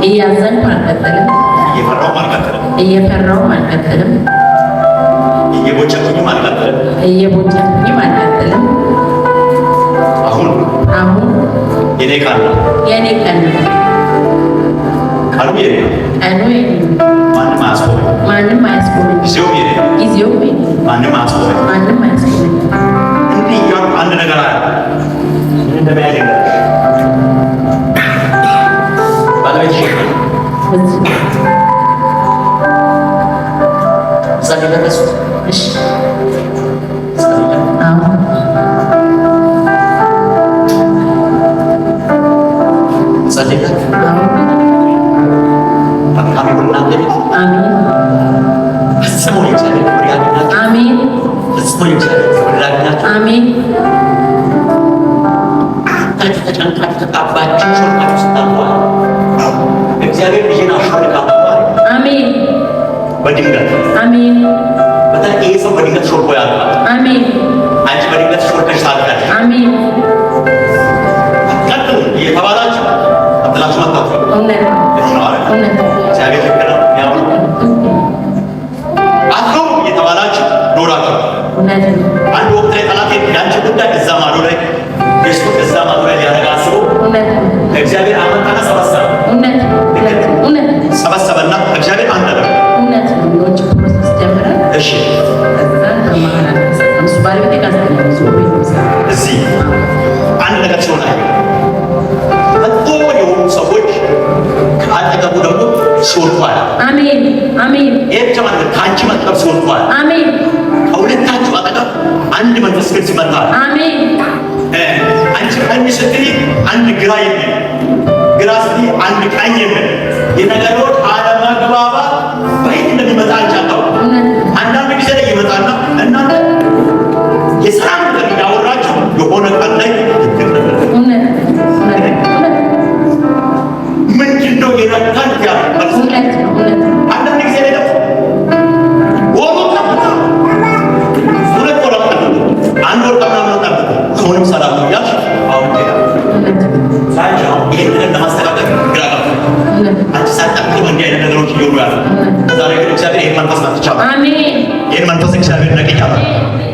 እያዘንኩ አልቀጥልም። እየፈራሁ አልቀጥልም። እየቦጨኩኝም አልቀጥልም። አሁን የኔ ቀን ነው። ቀኑ የኔ ነው። ማንም አያስቆመኝ። ጊዜውም የኔ ነው። ማንም አያስቆመኝ። እንዲህ እያልኩ አንድ ነገር አለ። ምን እንደሚያደርግ ባለቤት ጸልይለት። እሺ ጸልይለት። ታካሚ እናንተ ቤት ፈጽሞ የእግዚአብሔር ክብር ያገኛችሁ። አሜን። ፈጽሞ የእግዚአብሔር ክብር ያገኛችሁ። አሜን። ታችሁ ተጨንቃችሁ ተጣባችሁ ሾልካችሁ ስታልፏል እግዚአብሔር ልጅን አሾልካችሁ። አሜን። በድንገት አሜን። በተለይ ይሄ ሰው በድንገት ሾልኮ ያልፋል። አሜን። አንቺ በድንገት ሾልከሽ ታልፋለሽ። አሜን። ቀጥሉ እየተባላችሁ አጥላችሁ ማጣችሁ እውነት እግዚአብሔር ልክ ነው። ያው አትኖሩ እየተባላችሁ ኖራችሁ። አንድ ወቅት ላይ ጠላት ያንቺ ጉዳይ እዛ ማዶ ላይ ፌስቡክ እዛ ማዶ ላይ ሊያደርግ አስቦ እግዚአብሔር አመጣና ሰበሰበ። ሰበሰበና እግዚአብሔር አንተ ነው። እሺ እዚህ አንድ ነገር ሲሆን አይ መጥቶ የሆኑ ሰዎች ከአጠገቡ ደግሞ ሲወድቋል። አሜን አሜን። ይሄ ብቻ ማለት ከአንቺ መጠብ ሲወድቋል። አሜን። ከሁለታችሁ አጠገብ አንድ መንፈስ ቅዱስ ይመጣል። አሜን። አንቺ ቀኝ ስትይ አንድ ግራ የሚል፣ ግራ ስትይ አንድ ቀኝ የሚል የነገሮች አለመግባባት በየት እንደሚመጣ አንቻታው። አንዳንድ ጊዜ ላይ ይመጣና እናንተ የሰላም ነገር ያወራችሁ የሆነ ቀን ላይ ምንድን ነው የነካን ያ አንዳንድ ጊዜ ላይ ደግሞ ወሩ ጠብታ ሁለት ወር ጠብታ አንድ ወር ከምናምን ጠብታ አሁንም ሰላም ነው ያልሽ አሁን ሄዳ ሳንጃ ይህንን ለማስተካከል ግራ ገባ። አንቺ ሳትጠብቂ እንዲህ አይነት ነገሮች እየሆኑ ያሉ ዛሬ ግን እግዚአብሔር ይህን መንፈስ ናትቻለ። ይህን መንፈስ እግዚአብሔር ነቅያለ።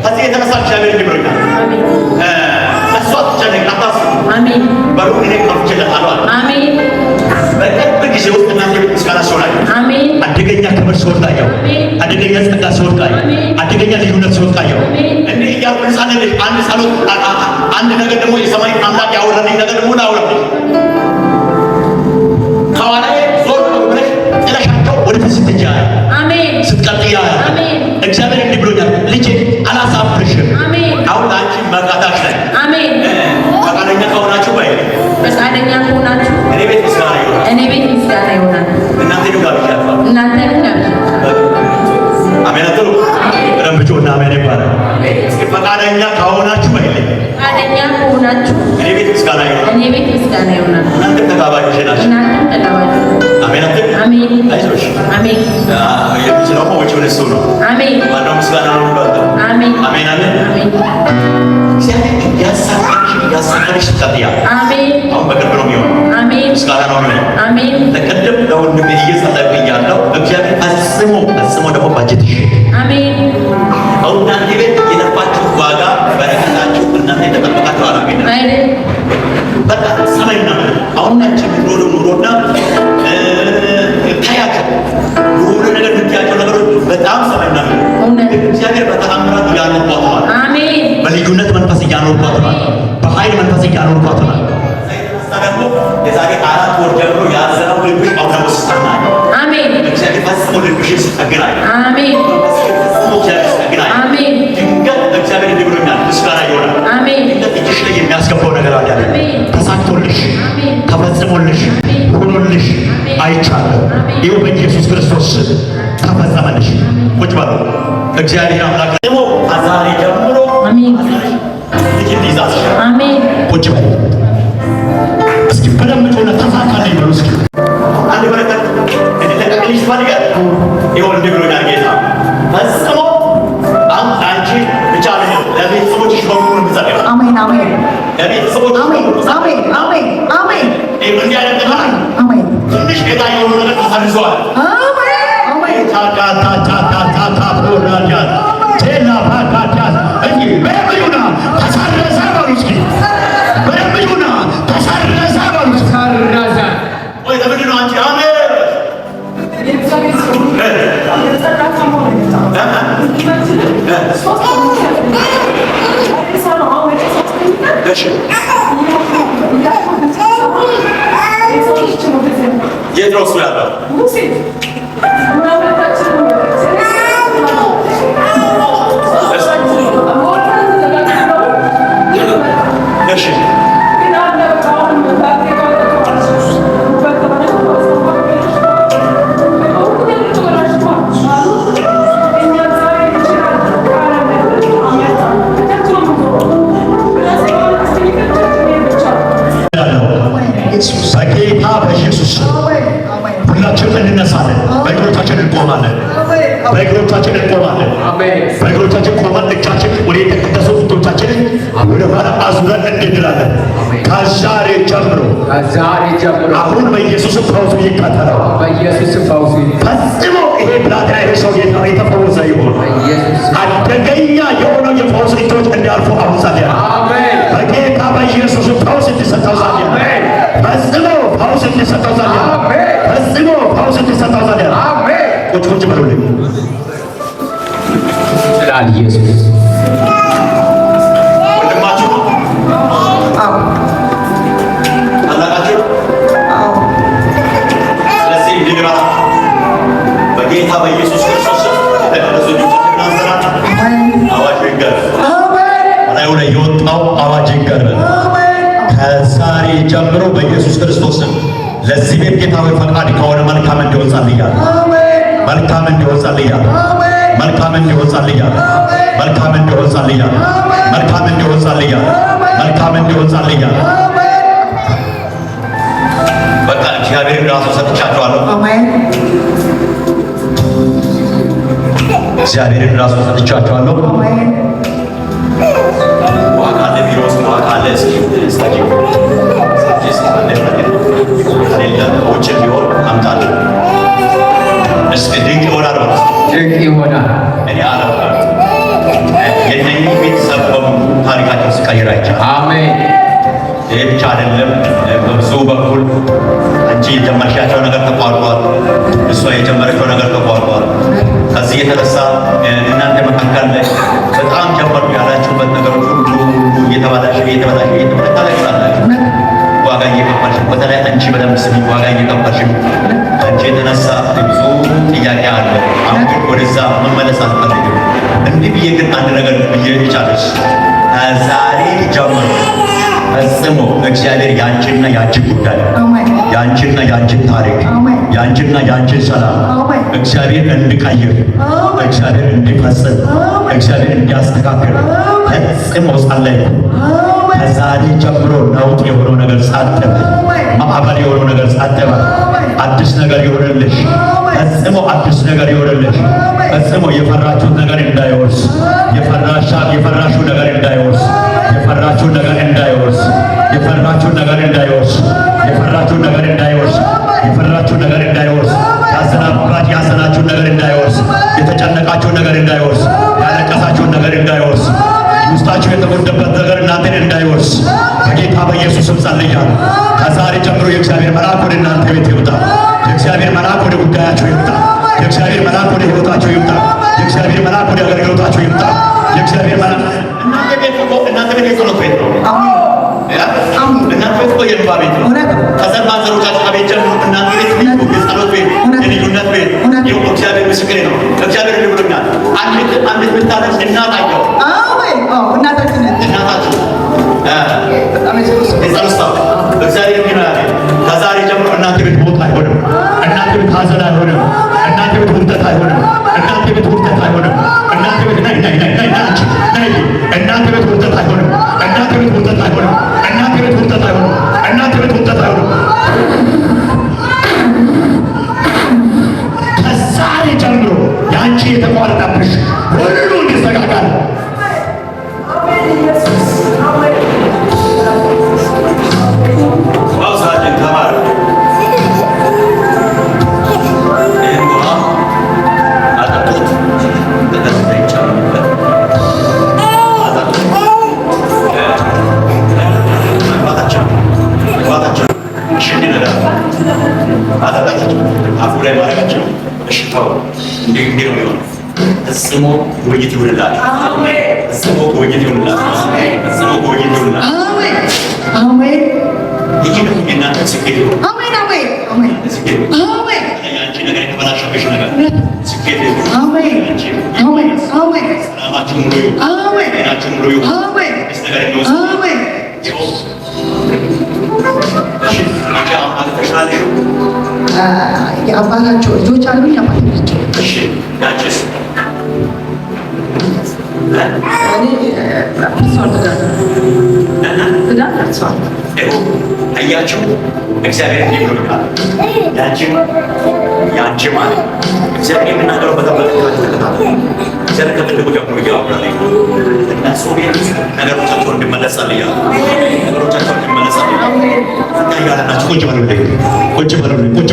ከዚህ የተነሳ እግዚአብሔር እንዲብሮኛል እሷ ትጨነቅ አታስብ። በሩ እኔ ከፍቼለታለሁ አለ። በቅርብ ጊዜ ውስጥ እናንተ ቤት ምስጋና ሲሆናል። አደገኛ ክብር ሲወጣየው፣ አደገኛ ጸጋ ሲወጣየው፣ አደገኛ ልዩነት ሲወጣየው እንዲህ እያልኩ ልጻልልሽ። አንድ ጸሎት አንድ ነገር ደግሞ የሰማይ አምላክ ያወራልኝ ነገር ደግሞ ላውራልሽ። ከኋላዬ ዞር ብለሽ ጥለሻቸው ወደፊት ስትሄጂ ስትቀጥያ እግዚአብሔር እንዲህ ብሎኛል፣ ልጄ አላሳፍርሽም። አሁን አንቺ መርካታሽ ላይ ፈቃደኛ ከሆናችሁ ወይ ፈቃደኛ ከሆናችሁ እኔ ቤት ምስጋና ይሆናል። እናንተ አሜን አትሉ? በደንብ ጮና አሜን ይባላል። እስኪ ፈቃደኛ ከሆናችሁ ወይ እኔ ቤት ምስጋና ይሆናል። እናንተ ተጋባዦች ናችሁ። አሜን አትሉ? አይዞሽ የሚችለው ወጪ ወደ እሱ ነው። ማነው ምስጋና ነው የሚባለው? አሜን አለ። እግዚአብሔር ያሳቀሽ ስትቀጥያ አሁን በቅርብ ነው የሚሆነው። ምስጋና ነው የሚሆነው። ለቀደም ለወንድሜ እየጸለይኩኝ ያለው እግዚአብሔር ፈጽሞ ደግሞ ባጀትሽ አሁን እናንተ ቤት የለፋችሁ ዋጋ በረከታችሁ እናንተ የተጠበቃችሁ አላገኘ በቃ ሰማይና አሁን ናቸው ኑሮና ታያቸው የሆነ ነገር ምትያቸው ነገሮች በጣም ሰማይና እግዚአብሔር በተአምራት እያኖርኳቸዋል። በልዩነት መንፈስ እያኖርኳቸዋል። በኃይል መንፈስ እያኖርኳቸዋል። ደግሞ የዛሬ 4 ወር ጀምሮ ያዘነው ልብሽ አሁን ደግሞ ስታናል። እግዚአብሔር ፈጽሞ ልብሽን ስጠግናል። ፈጽሞ እግዚአብሔር ስጠግናል። ድንገት እግዚአብሔር እንዲህ ብሎኛል፣ ምስጋና ይሆናል። ድንገት እጅሽ ላይ የሚያስገባው ነገር አለ። ተሳክቶልሽ ተፈጽሞልሽ ሆኖልሽ አይቻለሁ። ይኸው በኢየሱስ ክርስቶስ ተፈጸመልሽ። ቁጭ በሉ። እግዚአብሔር አምላክ ደግሞ ከዛሬ ጀምሮ ልጅ እንዲይዛሽ ቁጭ በሉ። እስኪ በደንብ ጮና ተሳካልኝ በሉ። እስኪ አንድ በረከት እንድትለቀቅልሽ ፈልገህ ይኸው እንዲህ ብሎኛል ጌታ ፈጽሞ አሁን አንቺ ብቻ አይደለም ለቤተሰቦችሽ በሙሉ ነው የምጸልየው። ለቤተሰቦችሽ በሙሉ እንዲህ አይነት ትንሽ ጌታ ተሰርዟል። የት ነው እሱ ያለው? በጌታ በኢየሱስ ሁላችን እንነሳለን። በእግሮቻችን እንቆማለን። በእግሮቻችን እንቆማለን። በእግሮቻችን ቆመን እጃችን ወደ የተቀደሱ ፊቶቻችንን ወደ ኋላ አዙረን እንድንላለን። ከዛሬ ጀምሮ አሁን በኢየሱስ ፈውሱ ይከተለው። ፈጽሞ ይሄ ብላቴና ይሄ ሰው የተፈወሰ ይሁን። አደገኛ የሆነው የፈውስ እጆች እንዲያልፉ አሁን ጸልያለሁ። በጌታ በኢየሱስ ፈውስ እንዲሰጠው ጸልያለሁ። ፈጽሞ ፈውስ እንዲሰጠው ጸልያለሁ። ፈጽሞ ፈውስ እንዲሰጠው ጸልያለሁ። ቁጭ በሉልኝ ይላል ኢየሱስ። ወንድማችሁ አላቃችሁ? ስለዚህ እንዲግራ በጌታ በኢየሱስ ክርስቶስ የተቀደሱ ልጆችና ዘራት አዋጅ ይገረም። በላዩ ላይ የወጣው አዋጅ ይገረም። ከዛሬ ጀምሮ በኢየሱስ ክርስቶስ ለዚህ ቤት ጌታዊ ፈቃድ ከሆነ መልካም እንዲሆን ጸልያለሁ። መልካም እንዲሆን ጸልያለሁ። መልካም እንዲሆን ጸልያለሁ። መልካም እንዲሆን ጸልያለሁ። መልካም እንዲሆን ጸልያለሁ። መልካም እንዲሆን ጸልያለሁ። በቃ እግዚአብሔር ራሱ ሰጥቻቸዋለሁ። አሜን። እግዚአብሔር ራሱ ሰጥቻቸዋለሁ። አሜን። ዋጋ ለቢሮስ ዋጋ ለስኪ ስታጂ ውጭ ቢሆን አምጣለሁ። እስኪ ድንቅ ይሆናል ማለት ድንቅ ይሆናል። እኔ አላውቅም። የእነኝህ ቤተሰብ በሙሉ ታሪካቸው ሲቀይር አይቻልም። አሜን። ይህ ብቻ አይደለም። በብዙ በኩል አንቺ የጀመርሻቸው ነገር ተቋርጧል። እሷ የጀመረችው ነገር ተቋርጧል። ከዚህ የተነሳ እናንተ መካከል ላይ በጣም ጀመሩ ያላችሁበት ነገሮች ሁሉ እየተበላሸ ታለቅሳላችሁ። ዋጋ እየከፈልሽ፣ በተለይ አንቺ በደንብ ስሚ፣ ዋጋ እየከፈልሽ አንቺ የተነሳ ብዙ ጥያቄ አለ። አሁን ወደዛ መመለስ አልፈልግም። እንዲህ ብዬ ግን አንድ ነገር ብዬ ይቻለሽ ዛሬ ጀምሮ ፈጽሞ እግዚአብሔር ያንቺና ያንቺን ጉዳይ ያንቺና ያንቺን ታሪክ ያንቺና ያንቺን ሰላም እግዚአብሔር እንዲቀይር እግዚአብሔር እንዲፈጽም እግዚአብሔር እንዲያስተካክል ፈጽሞ ጸለይኩ። ከዛሬ ጀምሮ ነውጥ የሆነው ነገር ጸጥ በል፣ ማዕበል የሆነው ነገር ጸጥ በል። አዲስ ነገር ይሆንልሽ፣ ፈጽሞ አዲስ ነገር ይሆንልሽ። ፈጽሞ የፈራችሁት ነገር እንዳይወርስ፣ የፈራሽው ነገር እንዳይወርስ፣ የፈራችሁት ነገር እንዳይወርስ፣ የፈራችሁት ነገር እንዳይወርስ፣ የፈራችሁት ነገር እንዳይወርስ፣ የፈራችሁት ነገር እንዳይወርስ፣ ያዘናችሁት ነገር እንዳይወርስ፣ የተጨነቃችሁት ነገር እንዳይወርስ፣ ያለቀሳችሁት ነገር እንዳይወርስ፣ ውስጣችሁ የተጎደበት ነገር እናንተን እንዳይወርስ በጌታ በኢየሱስ ስም ጸልያለሁ። ከዛሬ ጀምሮ የእግዚአብሔር መልአክ ወደ እናንተ ቤት ይምጣ። የእግዚአብሔር መልአክ ወደ ጉዳያችሁ ይምጣ። የእግዚአብሔር መልአክ ወደ ሕይወታችሁ ይምጣ። የእግዚአብሔር መልአክ ወደ አገልግሎታችሁ ይምጣ። የእግዚአብሔር መልአክ እናንተ ቤት የጸሎት ቤት ነው። እናንተ ቤት እኮ የእንባ ቤት ነው። ከዘር ማንዘሮቻችሁ ከቤት ጀምሮ እናንተ ቤት የጸሎት ቤት፣ የልዩነት ቤት። ይኸው እግዚአብሔር ምስክሬ ነው። እግዚአብሔር ብሎኛል። አንዲት ብታለች እናት አየሁ። እናታችን እግዚአብሔር ሚና ከዛሬ ጀምሮ እናንተ ቤት ሞት አይሆንም። እናንተ ቤት ሐዘን አይሆንም። እናንተ ቤት ውርደት አይሆንም። እናንተ ቤት ውርደት አይሆንም። እናንተ ቤት እናንተ ቤት ውርደት አይሆንም። እናንተ ቤት ውርደት አይሆንም። እናንተ ቤት ውርደት አይሆንም። እናንተ ቤት ውርደት አይሆንም። ከዛሬ ጀምሮ ያንቺ የተቋረጠብሽ ሁሉ እንዲስተካከል አታታችሁ አፉ ላይ ማረጋችሁ እሽታው እንዴ ነው የሚሆነው። ፈጽሞ ውይይት ይሁንላችሁ። ፈጽሞ ውይይት ይሁንላችሁ። ፈጽሞ ውይይት ይሁንላችሁ። አሜን አሜን። ይሄ ነው የእናንተ ስኬት ነው። አሜን አሜን አሜን ስኬት አሜን። ያንቺ ነገር የተበላሸብሽ ነገር ስኬት አሜን አሜን አሜን። ሰላማችሁ ሙሉ ይሁን። አሜን ጤናችሁ ሙሉ ይሁን። አሜን ነገር ይወስ አሜን። የአባታቸው ልጆች አሉ። የአባታቸው እሺ ያንቺስ አያችሁ እግዚአብሔር እንዲህ ብሎኛል። ያንቺም አለ እግዚአብሔር የሚናገረው በተመለከተ ተከታተሉ። እግዚአብሔር ከትልቁ ጀምሮ እያወራል እነሱ ነገሮቻቸው እንዲመለሳል እያሉ ነገሮቻቸው እንዲመለሳል እያሉ ቁጭ በሉ ቁጭ በሉ ቁጭ